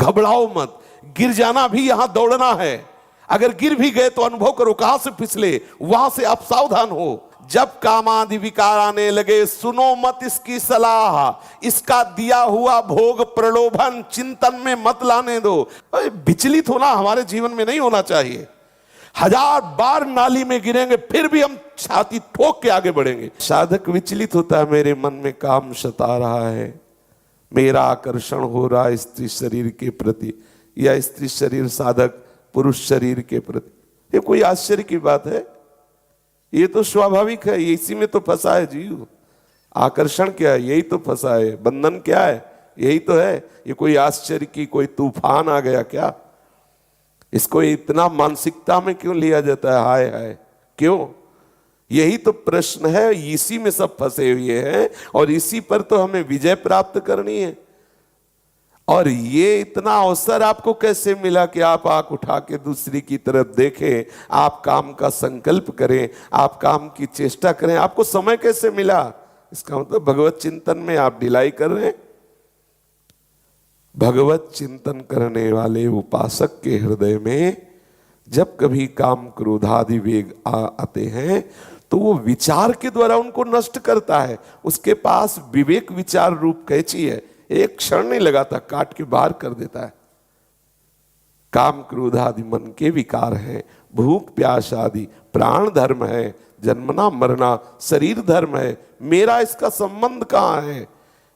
घबराओ मत, गिर जाना भी यहां दौड़ना है। अगर गिर भी गए तो अनुभव करो कहां से फिसले, वहां से आप सावधान हो। जब काम आदि विकार आने लगे, सुनो मत इसकी सलाह, इसका दिया हुआ भोग प्रलोभन चिंतन में मत लाने दो। विचलित होना हमारे जीवन में नहीं होना चाहिए। 1000 बार नाली में गिरेंगे फिर भी हम छाती ठोक के आगे बढ़ेंगे। साधक विचलित होता है, मेरे मन में काम सता रहा है, मेरा आकर्षण हो रहा है स्त्री शरीर के प्रति, या स्त्री शरीर साधक पुरुष शरीर के प्रति। ये कोई आश्चर्य की बात है? ये तो स्वाभाविक है, इसी में तो फंसा है जीव। आकर्षण क्या है? यही तो फंसा है। बंधन क्या है? यही तो है। ये कोई आश्चर्य की कोई तूफान आ गया क्या? इसको इतना मानसिकता में क्यों लिया जाता है? हाय हाय क्यों? यही तो प्रश्न है। इसी में सब फंसे हुए हैं और इसी पर तो हमें विजय प्राप्त करनी है। और ये इतना अवसर आपको कैसे मिला कि आप आंख उठा के दूसरी की तरफ देखें, आप काम का संकल्प करें, आप काम की चेष्टा करें? आपको समय कैसे मिला? इसका मतलब भगवत चिंतन में आप ढिलाई कर रहे हैं। भगवत चिंतन करने वाले उपासक के हृदय में जब कभी काम क्रोधादि वेग आते हैं तो वो विचार के द्वारा उनको नष्ट करता है। उसके पास विवेक विचार रूप कैची है, एक क्षण नहीं लगाता, काट के बाहर कर देता है। काम क्रोध आदि मन के विकार हैं, भूख प्यास आदि प्राण धर्म है, जन्मना मरना शरीर धर्म है, मेरा इसका संबंध कहां है?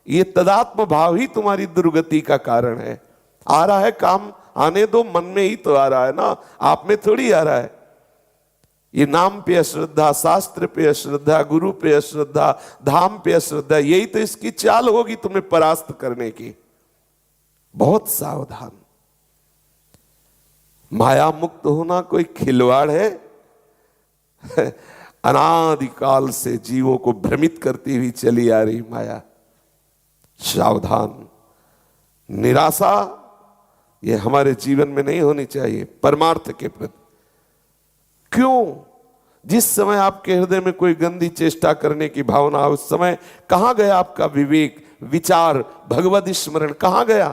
ये तदात्म भाव ही तुम्हारी दुर्गति का कारण है। आ रहा है काम, आने दो, मन में ही तो आ रहा है ना, आप में थोड़ी आ रहा है। ये नाम पे अश्रद्धा, शास्त्र पे अश्रद्धा, गुरु पे अश्रद्धा, धाम पे अश्रद्धा, यही तो इसकी चाल होगी तुम्हें परास्त करने की। बहुत सावधान। माया मुक्त होना कोई खिलवाड़ है? अनादिकाल से जीवों को भ्रमित करती हुई चली आ रही माया। सावधान। निराशा ये हमारे जीवन में नहीं होनी चाहिए परमार्थ के प्रति। क्यों? जिस समय आपके हृदय में कोई गंदी चेष्टा करने की भावना, उस समय कहां गया आपका विवेक विचार, भगवत स्मरण कहां गया?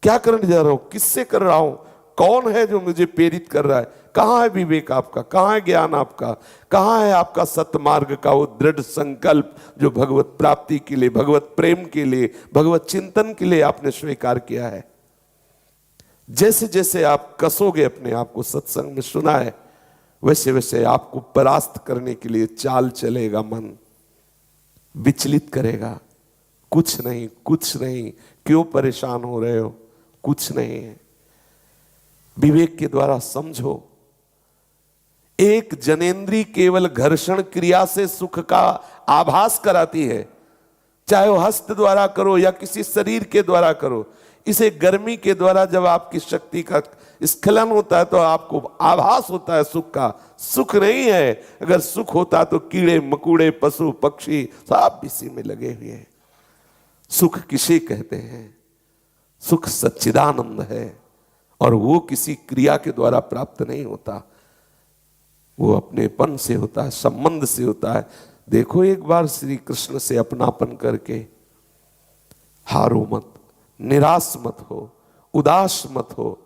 क्या करने जा रहा हूं, किससे कर रहा हूं, कौन है जो मुझे प्रेरित कर रहा है? कहां है विवेक आपका? कहां है ज्ञान आपका? कहां है आपका सतमार्ग का वो दृढ़ संकल्प जो भगवत प्राप्ति के लिए, भगवत प्रेम के लिए, भगवत चिंतन के लिए आपने स्वीकार किया है? जैसे जैसे आप कसोगे अपने आप को, सत्संग में सुना है, वैसे वैसे आपको परास्त करने के लिए चाल चलेगा। मन विचलित करेगा। कुछ नहीं, कुछ नहीं, क्यों परेशान हो रहे हो? कुछ नहीं है। विवेक के द्वारा समझो। एक जनेंद्री केवल घर्षण क्रिया से सुख का आभास कराती है, चाहे वो हस्त द्वारा करो या किसी शरीर के द्वारा करो। इसे गर्मी के द्वारा जब आपकी शक्ति का स्खलन होता है तो आपको आभास होता है सुख का। सुख नहीं है। अगर सुख होता तो कीड़े मकोड़े पशु पक्षी सब इसी में लगे हुए हैं। सुख किसे कहते हैं? सुख सच्चिदानंद है और वो किसी क्रिया के द्वारा प्राप्त नहीं होता, वो अपनेपन से होता है, संबंध से होता है। देखो एक बार श्री कृष्ण से अपनापन करके। हारो मत, निराश मत हो, उदास मत हो।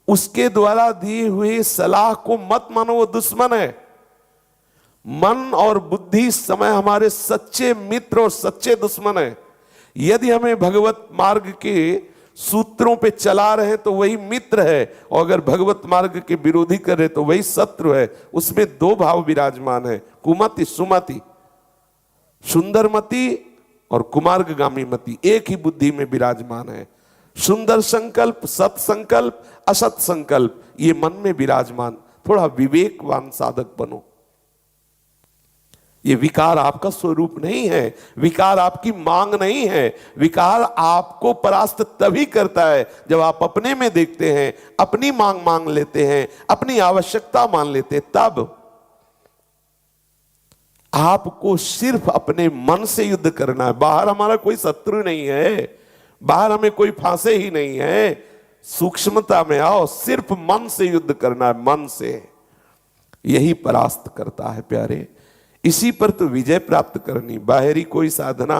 उसके द्वारा दी हुई सलाह को मत मानो, वो दुश्मन है। मन और बुद्धि इस समय हमारे सच्चे मित्र और सच्चे दुश्मन है। यदि हमें भगवत मार्ग के सूत्रों पे चला रहे तो वही मित्र है, और अगर भगवत मार्ग के विरोधी कर रहे तो वही शत्रु है। उसमें दो भाव विराजमान है, कुमति सुमति। सुंदरमति और कुमार्गगामी मति एक ही बुद्धि में विराजमान है। सुंदर संकल्प, सत संकल्प, असत संकल्प, ये मन में विराजमान। थोड़ा विवेकवान साधक बनो। ये विकार आपका स्वरूप नहीं है, विकार आपकी मांग नहीं है। विकार आपको परास्त तभी करता है जब आप अपने में देखते हैं, अपनी मांग लेते हैं, अपनी आवश्यकता मान लेते हैं। तब आपको सिर्फ अपने मन से युद्ध करना है। बाहर हमारा कोई शत्रु नहीं है, बाहर हमें कोई फांसे ही नहीं है। सूक्ष्मता में आओ, सिर्फ मन से युद्ध करना है, मन से। यही परास्त करता है प्यारे। इसी पर तो विजय प्राप्त करनी। बाहरी कोई साधना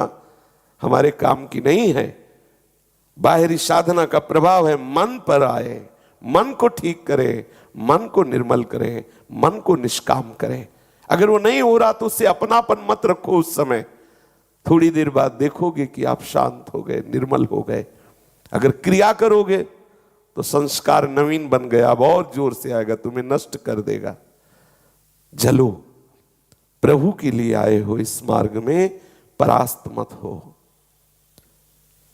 हमारे काम की नहीं है। बाहरी साधना का प्रभाव है मन पर आए, मन को ठीक करे, मन को निर्मल करे, मन को निष्काम करे। अगर वो नहीं हो रहा तो उससे अपनापन मत रखो। उस समय थोड़ी देर बाद देखोगे कि आप शांत हो गए, निर्मल हो गए। अगर क्रिया करोगे तो संस्कार नवीन बन गया, अब और जोर से आएगा, तुम्हें नष्ट कर देगा। जलो, प्रभु के लिए आए हो, इस मार्ग में परास्त मत हो।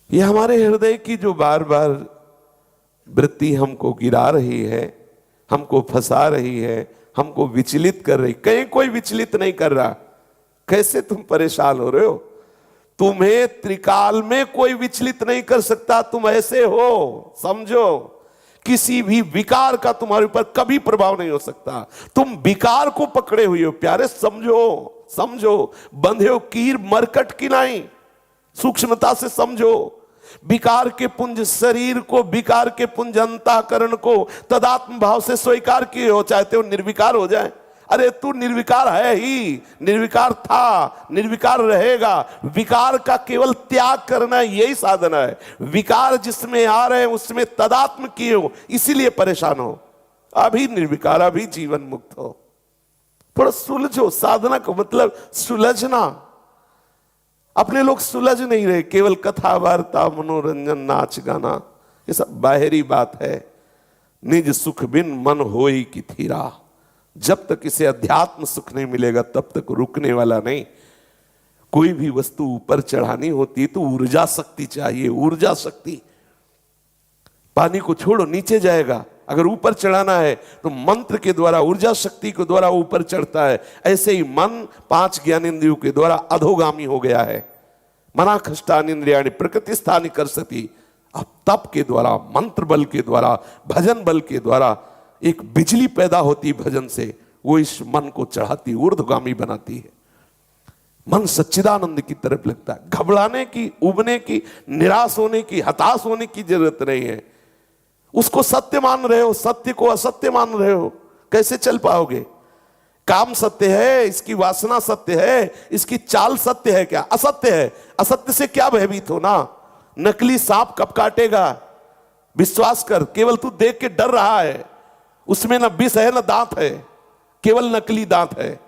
यह हमारे हृदय की जो बार बार वृत्ति हमको गिरा रही है, हमको फंसा रही है, हमको विचलित कर रही। कहीं कोई विचलित नहीं कर रहा। कैसे तुम परेशान हो रहे हो? तुम्हें त्रिकाल में कोई विचलित नहीं कर सकता। तुम ऐसे हो, समझो। किसी भी विकार का तुम्हारे ऊपर कभी प्रभाव नहीं हो सकता। तुम विकार को पकड़े हुए हो प्यारे, समझो समझो। बंधे हो कीर मरकट की नहीं, सूक्ष्मता से समझो। विकार के पुंज शरीर को, विकार के पुंज अंतःकरण को तदात्म भाव से स्वीकार किए हो, चाहते हो निर्विकार हो जाए। अरे तू निर्विकार है ही, निर्विकार था, निर्विकार रहेगा। विकार का केवल त्याग करना यही साधना है। विकार जिसमें आ रहे हैं उसमें तदात्म किए हो, इसीलिए परेशान हो। अभी निर्विकार, अभी जीवन मुक्त हो। थोड़ा सुलझो। साधना का मतलब सुलझना। अपने लोग सुलझ नहीं रहे, केवल कथा वार्ता, मनोरंजन, नाच गाना, ये सब बाहरी बात है। निज सुख बिन मन होई की थीरा। जब तक इसे अध्यात्म सुख नहीं मिलेगा तब तक रुकने वाला नहीं। कोई भी वस्तु ऊपर चढ़ानी होती है तो ऊर्जा शक्ति चाहिए, ऊर्जा शक्ति। पानी को छोड़ो, नीचे जाएगा। अगर ऊपर चढ़ाना है तो मंत्र के द्वारा, ऊर्जा शक्ति के द्वारा ऊपर चढ़ता है। ऐसे ही मन 5 ज्ञानेंद्रियों के द्वारा अधोगामी हो गया है। मनाखष्टानींद्रियाणि प्रकृति स्थानी कर सती। अब तप के द्वारा, मंत्र बल के द्वारा, भजन बल के द्वारा एक बिजली पैदा होती भजन से, वो इस मन को चढ़ाती, ऊर्ध्वगामी बनाती है। मन सच्चिदानंद की तरफ लगता है। घबराने की, उबने की, निराश होने की, हताश होने की जरूरत नहीं है। उसको सत्य मान रहे हो, सत्य को असत्य मान रहे हो, कैसे चल पाओगे? काम सत्य है, इसकी वासना सत्य है, इसकी चाल सत्य है क्या? असत्य है। असत्य से क्या भयभीत हो ना। नकली सांप कब काटेगा? विश्वास कर, केवल तू देख के डर रहा है। उसमें ना विष है ना दांत है, केवल नकली दांत है।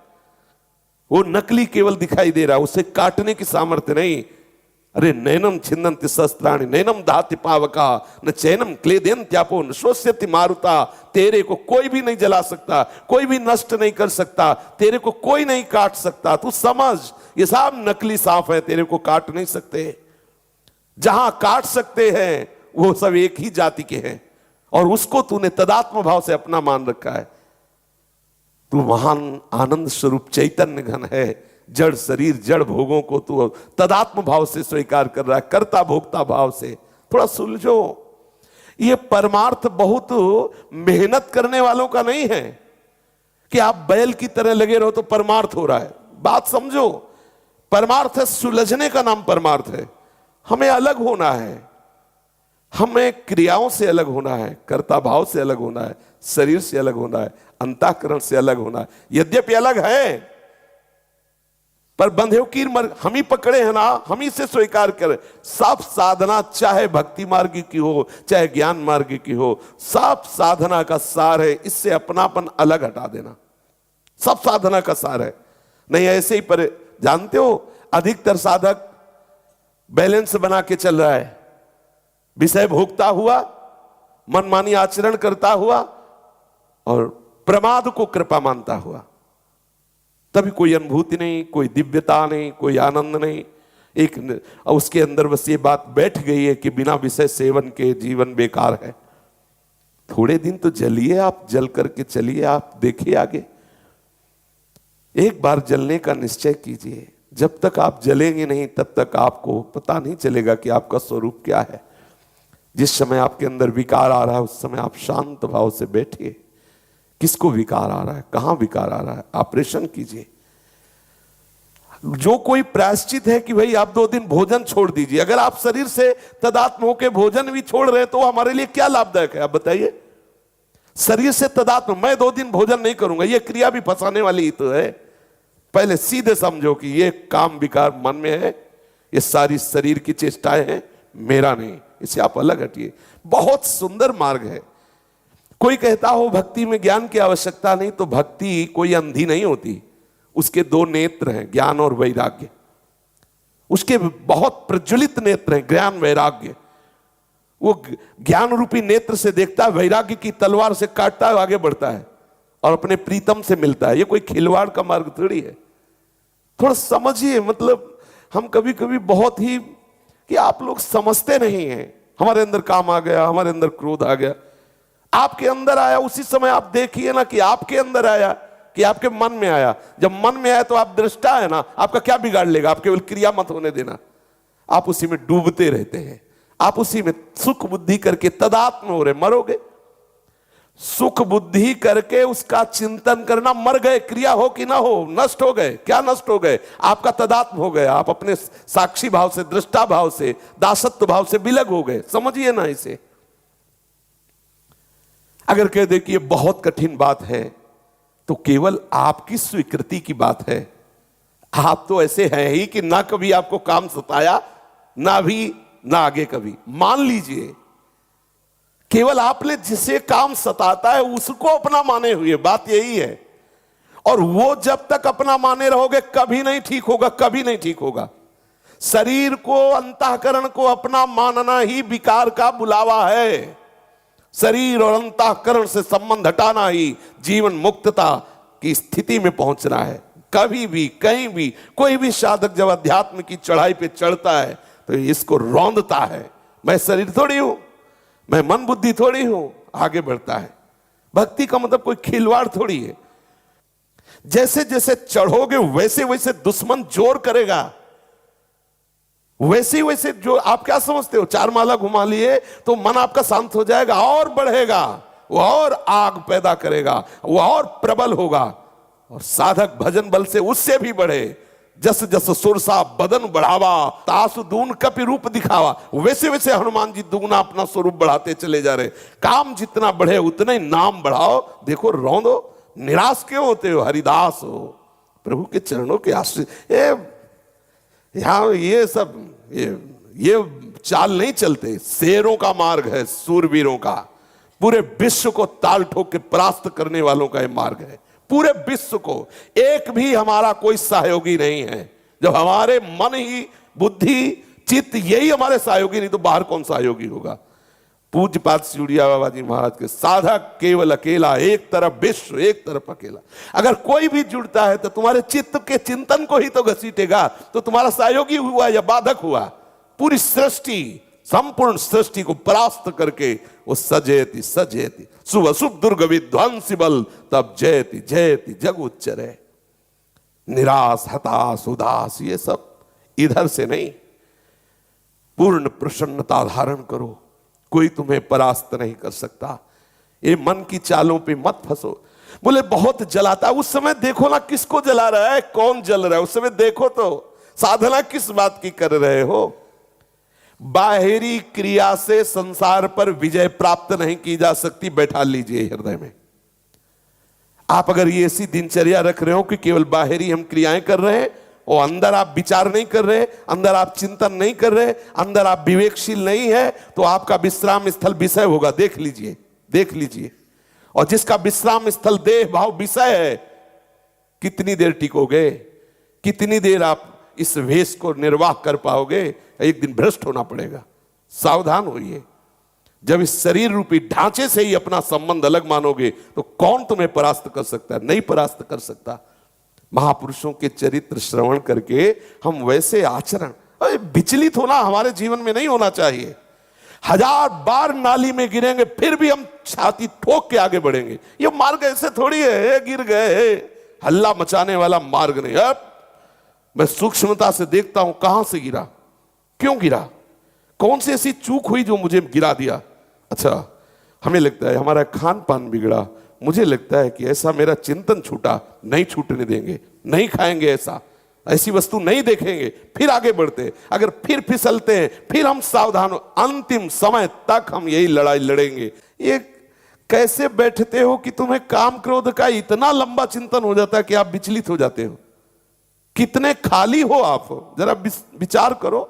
वो नकली केवल दिखाई दे रहा है, उसे काटने की सामर्थ्य नहीं। अरे नैनम छिन्दन्ति शस्त्राणि नैनम दाति पावका न चैनम क्लेदयन्त्यापो न शोष्यति मारुता। तेरे को कोई भी नहीं जला सकता, कोई भी नष्ट नहीं कर सकता, तेरे को कोई नहीं काट सकता। तू समझ, ये सब नकली सांप है, तेरे को काट नहीं सकते। जहां काट सकते हैं वो सब एक ही जाति के हैं, और उसको तूने तदात्म भाव से अपना मान रखा है। तू महान आनंद स्वरूप चैतन्य घन है। जड़ शरीर, जड़ भोगों को तू तदात्म भाव से स्वीकार कर रहा है, कर्ता भोक्ता भाव से। थोड़ा सुलझो। ये परमार्थ बहुत मेहनत करने वालों का नहीं है कि आप बैल की तरह लगे रहो तो परमार्थ हो रहा है। बात समझो। परमार्थ है, सुलझने का नाम परमार्थ है। हमें अलग होना है, हमें क्रियाओं से अलग होना है, कर्ता भाव से अलग होना है, शरीर से अलग होना है, अंतःकरण से अलग होना है। यद्यपि अलग है पर बंधे हो कीर मर, हम ही पकड़े हैं ना, हम ही से स्वीकार करें। सब साधना, चाहे भक्ति मार्ग की हो चाहे ज्ञान मार्ग की हो, सब साधना का सार है इससे अपनापन अलग हटा देना। सब साधना का सार है। नहीं ऐसे ही पर जानते हो, अधिकतर साधक बैलेंस बना के चल रहा है। विषय भोगता हुआ, मनमानी आचरण करता हुआ और प्रमाद को कृपा मानता हुआ। तभी कोई अनुभूति नहीं, कोई दिव्यता नहीं, कोई आनंद नहीं। एक उसके अंदर बस ये बात बैठ गई है कि बिना विषय सेवन के जीवन बेकार है। थोड़े दिन तो जलिए आप, जल करके चलिए आप, देखिए आगे। एक बार जलने का निश्चय कीजिए। जब तक आप जलेंगे नहीं तब तक आपको पता नहीं चलेगा कि आपका स्वरूप क्या है। जिस समय आपके अंदर विकार आ रहा है उस समय आप शांत भाव से बैठिए। किसको विकार आ रहा है, कहां विकार आ रहा है, ऑपरेशन कीजिए। जो कोई प्रायश्चित है कि भाई आप 2 दिन भोजन छोड़ दीजिए। अगर आप शरीर से तदात्म होकर भोजन भी छोड़ रहे हैं तो हमारे लिए क्या लाभदायक है, आप बताइए। शरीर से तदात्म, मैं 2 दिन भोजन नहीं करूंगा, यह क्रिया भी फंसाने वाली ही तो है। पहले सीधे समझो कि यह काम विकार मन में है, ये सारी शरीर की चेष्टाएं हैं, मेरा नहीं। इससे आप अलग हटिए। बहुत सुंदर मार्ग है। कोई कहता हो भक्ति में ज्ञान की आवश्यकता नहीं, तो भक्ति कोई अंधी नहीं होती। उसके दो नेत्र हैं, ज्ञान और वैराग्य। उसके बहुत प्रज्वलित नेत्र हैं, ज्ञान वैराग्य। वो ज्ञान रूपी नेत्र से देखता है, वैराग्य की तलवार से काटता है, आगे बढ़ता है और अपने प्रीतम से मिलता है। ये कोई खिलवाड़ का मार्ग थोड़ी है। थोड़ा समझिए, मतलब हम कभी कभी बहुत ही कि आप लोग समझते नहीं हैं। हमारे अंदर काम आ गया, हमारे अंदर क्रोध आ गया, आपके अंदर आया, उसी समय आप देखिए ना कि आपके अंदर आया कि आपके मन में आया। जब मन में आया तो आप दृष्टा है ना, आपका क्या बिगाड़ लेगा? आप केवल क्रिया मत होने देना, आप उसी में डूबते रहते हैं, आप उसी में सुख बुद्धि करके तदात्म हो रहे, मरोगे। सुख बुद्धि करके उसका चिंतन करना, मर गए, क्रिया हो कि ना हो, नष्ट हो गए। क्या नष्ट हो गए? आपका तदात्म हो गया, आप अपने साक्षी भाव से, दृष्टा भाव से, दासत्व भाव से विलग हो गए। समझिए ना इसे। अगर कह दे कि ये बहुत कठिन बात है, तो केवल आपकी स्वीकृति की बात है। आप तो ऐसे हैं ही कि ना कभी आपको काम सताया, ना भी ना आगे कभी। मान लीजिए, केवल आपने जिसे काम सताता है उसको अपना माने हुए, बात यही है। और वो जब तक अपना माने रहोगे कभी नहीं ठीक होगा, कभी नहीं ठीक होगा। शरीर को, अंतःकरण को अपना मानना ही विकार का बुलावा है। शरीर और अंतःकरण से संबंध हटाना ही जीवन मुक्तता की स्थिति में पहुंचना है। कभी भी, कहीं भी, कोई भी साधक जब अध्यात्म की चढ़ाई पे चढ़ता है तो इसको रौंदता है, मैं शरीर थोड़ी हूं, मैं मन बुद्धि थोड़ी हूं, आगे बढ़ता है। भक्ति का मतलब कोई खिलवाड़ थोड़ी है। जैसे जैसे चढ़ोगे वैसे वैसे दुश्मन जोर करेगा, वैसे वैसे जो आप क्या समझते हो, चार माला घुमा लिए तो मन आपका शांत हो जाएगा, और बढ़ेगा, वो और आग पैदा करेगा, वो और प्रबल होगा। और साधक भजन बल से उससे भी बढ़े। जस जस सुरसा बदन बढ़ावा, तासु दून कपि रूप दिखावा, वैसे वैसे हनुमान जी दुगना अपना स्वरूप बढ़ाते चले जा रहे। काम जितना बढ़े उतना ही नाम बढ़ाओ। देखो, रौंदो, निराश क्यों होते हो? हरिदास हो, प्रभु के चरणों के आश्रित। यहां ये सब ये चाल नहीं चलते। शेरों का मार्ग है, सूरवीरों का। पूरे विश्व को ताल ठोक के परास्त करने वालों का ये मार्ग है। पूरे विश्व को, एक भी हमारा कोई सहयोगी नहीं है। जब हमारे मन ही, बुद्धि, चित्त यही हमारे सहयोगी, नहीं तो बाहर कौन सहयोगी होगा? पूज्यपाद सिउड़िया बाबा जी महाराज के साधक केवल अकेला, एक तरफ विश्व, एक तरफ अकेला। अगर कोई भी जुड़ता है तो तुम्हारे चित्त के चिंतन को ही तो घसीटेगा, तो तुम्हारा सहयोगी हुआ या बाधक हुआ? पूरी सृष्टि, संपूर्ण सृष्टि को परास्त करके वो सजेति सजेति शुभ अशुभ दुर्ग विध्वंसी बल, तब जयति जयति जग उच्चरे। निराश, हताश, उदास, ये सब इधर से नहीं, पूर्ण प्रसन्नता धारण करो। कोई तुम्हें परास्त नहीं कर सकता। ये मन की चालों पे मत फंसो। बोले बहुत जलाता है, उस समय देखो ना किसको जला रहा है, कौन जल रहा है, उस समय देखो तो साधना किस बात की कर रहे हो। बाहरी क्रिया से संसार पर विजय प्राप्त नहीं की जा सकती, बैठा लीजिए हृदय में। आप अगर ये ऐसी दिनचर्या रख रहे हो कि केवल बाहरी हम क्रियाएं कर रहे हैं और अंदर आप विचार नहीं कर रहे, अंदर आप चिंतन नहीं कर रहे, अंदर आप विवेकशील नहीं है, तो आपका विश्राम स्थल विषय होगा। देख लीजिए, देख लीजिए। और जिसका विश्राम स्थल देह भाव विषय है, कितनी देर टिकोगे? कितनी देर आप इस वेश को निर्वाह कर पाओगे? एक दिन भ्रष्ट होना पड़ेगा। सावधान होइए। जब इस शरीर रूपी ढांचे से ही अपना संबंध अलग मानोगे तो कौन तुम्हें परास्त कर सकता है? नहीं परास्त कर सकता। महापुरुषों के चरित्र श्रवण करके हम वैसे आचरण, विचलित होना हमारे जीवन में नहीं होना चाहिए। 1000 बार नाली में गिरेंगे फिर भी हम छाती ठोक के आगे बढ़ेंगे। ये मार्ग ऐसे थोड़ी है, गिर गए, हल्ला मचाने वाला मार्ग नहीं। अब मैं सूक्ष्मता से देखता हूं कहां से गिरा, क्यों गिरा, कौन सी ऐसी चूक हुई जो मुझे गिरा दिया। अच्छा, हमें लगता है हमारा खान पान बिगड़ा, मुझे लगता है कि ऐसा मेरा चिंतन छूटा, नहीं छूटने देंगे, नहीं खाएंगे, ऐसी वस्तु नहीं देखेंगे, फिर आगे बढ़ते। अगर फिर फिसलते हैं फिर हम सावधान हो, अंतिम समय तक हम यही लड़ाई लड़ेंगे। ये कैसे बैठते हो कि तुम्हें काम क्रोध का इतना लंबा चिंतन हो जाता है कि आप विचलित हो जाते हो? कितने खाली हो आप, जरा विचार करो।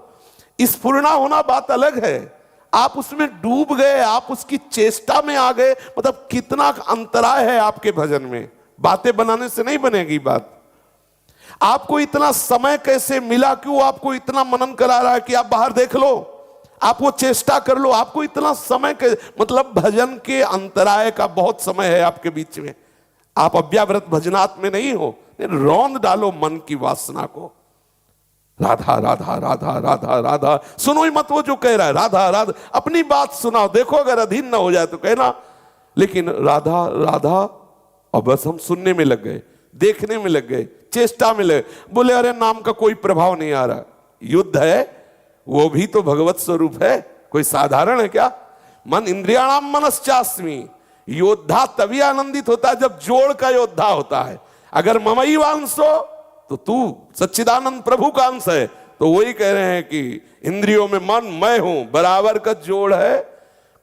स्फुरना होना बात अलग है, आप उसमें डूब गए, आप उसकी चेष्टा में आ गए। मतलब कितना अंतराय है आपके भजन में। बातें बनाने से नहीं बनेगी बात। आपको इतना समय कैसे मिला, क्यों आपको इतना मनन करा रहा है कि आप बाहर देख लो, आप वो चेष्टा कर लो। आपको इतना समय के मतलब भजन के अंतराय का बहुत समय है आपके बीच में। आप अव्याव्रत भजनात् में नहीं हो। रौंद डालो मन की वासना को। राधा राधा राधा राधा राधा सुनो ही मत वो जो कह रहा है राधा राधा। अपनी बात सुनाओ, देखो अगर अधीन ना हो जाए तो कहना। लेकिन राधा राधा और बस हम सुनने में लग गए, देखने में लग गए, चेष्टा में लगे। बोले अरे नाम का कोई प्रभाव नहीं आ रहा। युद्ध है, वो भी तो भगवत स्वरूप है, कोई साधारण है क्या? मन इंद्रियाणाम मनश्चास्मि। योद्धा तभी आनंदित होता है जब जोड़ का योद्धा होता है। अगर ममई वांसो तो तू सच्चिदानंद प्रभु का अंश है। तो वही कह रहे हैं कि इंद्रियों में मन मैं हूं, बराबर का जोड़ है,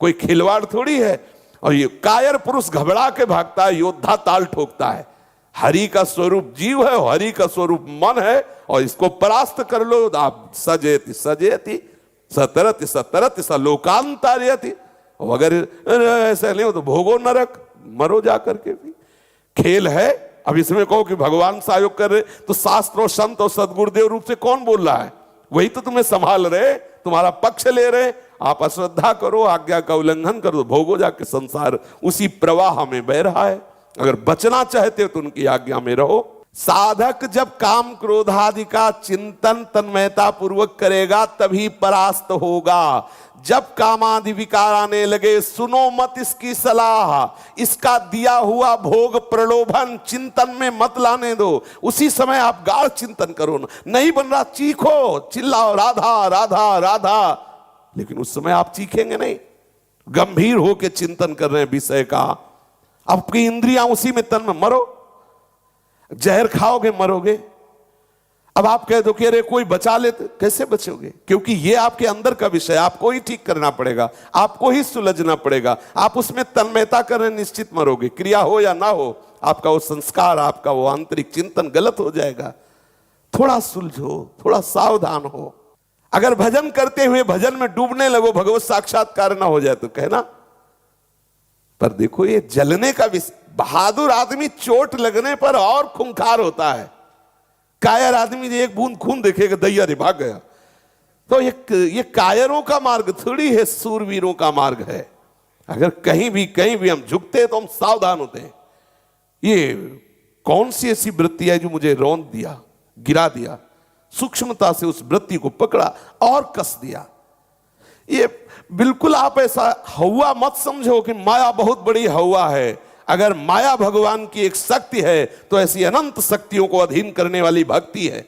कोई खिलवाड़ थोड़ी है। और ये कायर पुरुष घबरा के भागता है, योद्धा ताल ठोकता है। हरि का स्वरूप जीव है, हरि का स्वरूप मन है, और इसको परास्त कर लो। आप सजेति सजेति सतरति सतरति स लोकांतरयति। अगर ऐसा नहीं हो तो भोगो नरक, मरो जा करके भी। खेल है। अब इसमें कहो कि भगवान सहयोग कर रहे, तो शास्त्र और संत और सदगुरुदेव रूप से कौन बोल रहा है? वही तो तुम्हें संभाल रहे, तुम्हारा पक्ष ले रहे। आप अश्रद्धा करो, आज्ञा का उल्लंघन करो, भोगो जाके संसार उसी प्रवाह में बह रहा है। अगर बचना चाहते हो तो उनकी आज्ञा में रहो। साधक जब काम क्रोधादि का चिंतन तन्मयता पूर्वक करेगा तभी परास्त होगा। जब कामादि विकार आने लगे, सुनो मत इसकी सलाह। इसका दिया हुआ भोग प्रलोभन चिंतन में मत लाने दो। उसी समय आप गाढ़ चिंतन करो। नहीं बन रहा, चीखो, चिल्लाओ राधा राधा राधा। लेकिन उस समय आप चीखेंगे नहीं, गंभीर होकर चिंतन कर रहे हैं विषय का। आपकी इंद्रियां उसी में तन में। मरो, जहर खाओगे मरोगे। अब आप कह दो कि अरे कोई बचा ले, तो कैसे बचोगे? क्योंकि ये आपके अंदर का विषय, आपको ही ठीक करना पड़ेगा, आपको ही सुलझना पड़ेगा। आप उसमें तन्मयता करें, निश्चित मरोगे। क्रिया हो या ना हो, आपका वो संस्कार, आपका वो आंतरिक चिंतन गलत हो जाएगा। थोड़ा सुलझो, थोड़ा सावधान हो। अगर भजन करते हुए भजन में डूबने लगो, भगवत साक्षात्कार ना हो जाए तो कहना। पर देखो ये जलने का विषय। बहादुर आदमी चोट लगने पर और खूंखार होता है। कायर आदमी एक बूंद खून देखेगा, दैया रे भाग गया। तो ये कायरों का मार्ग थोड़ी है, सूरवीरों का मार्ग है। अगर कहीं भी हम झुकते तो हम सावधान होते हैं। ये कौन सी ऐसी वृत्ति है जो मुझे रौंद दिया, गिरा दिया? सूक्ष्मता से उस वृत्ति को पकड़ा और कस दिया। ये बिल्कुल आप ऐसा हवा मत समझो कि माया बहुत बड़ी हवा है। अगर माया भगवान की एक शक्ति है तो ऐसी अनंत शक्तियों को अधीन करने वाली भक्ति है।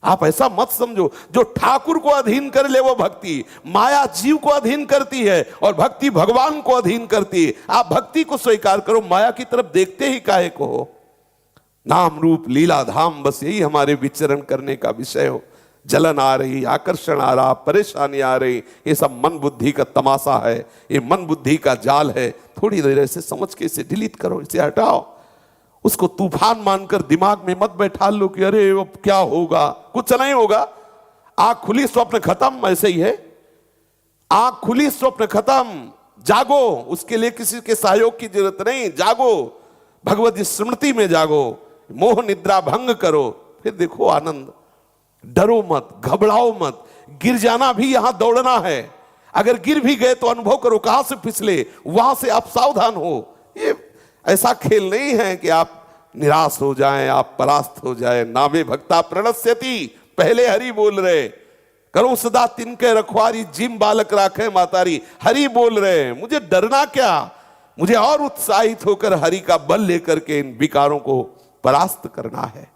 आप ऐसा मत समझो जो ठाकुर को अधीन कर ले वो भक्ति। माया जीव को अधीन करती है और भक्ति भगवान को अधीन करती है। आप भक्ति को स्वीकार करो, माया की तरफ देखते ही काहे को हो। नाम रूप लीला धाम, बस यही हमारे विचरण करने का विषय हो। जलन आ रही, आकर्षण आ रहा, परेशानी आ रही, ये सब मन बुद्धि का तमाशा है, ये मन बुद्धि का जाल है। थोड़ी देर ऐसे समझ के इसे डिलीट करो, इसे हटाओ। उसको तूफान मानकर दिमाग में मत बैठा लो कि अरे अब क्या होगा। कुछ नहीं होगा। आंख खुली स्वप्न खत्म, ऐसे ही है। आंख खुली स्वप्न खत्म। जागो, उसके लिए किसी के सहयोग की जरूरत नहीं। जागो, भगवत स्मृति में जागो, मोह निद्रा भंग करो, फिर देखो आनंद। डरो मत, घबराओ मत। गिर जाना भी यहां दौड़ना है। अगर गिर भी गए तो अनुभव करो कहां से फिसले, वहां से आप सावधान हो। ये ऐसा खेल नहीं है कि आप निराश हो जाएं, आप परास्त हो जाएं। नामे भक्ता प्रणश्यति, पहले हरि बोल रहे। करो सदा तिनके रखवारी, जिम बालक राखे मातारी। हरि बोल रहे, मुझे डरना क्या? मुझे और उत्साहित होकर हरि का बल लेकर के इन विकारों को परास्त करना है।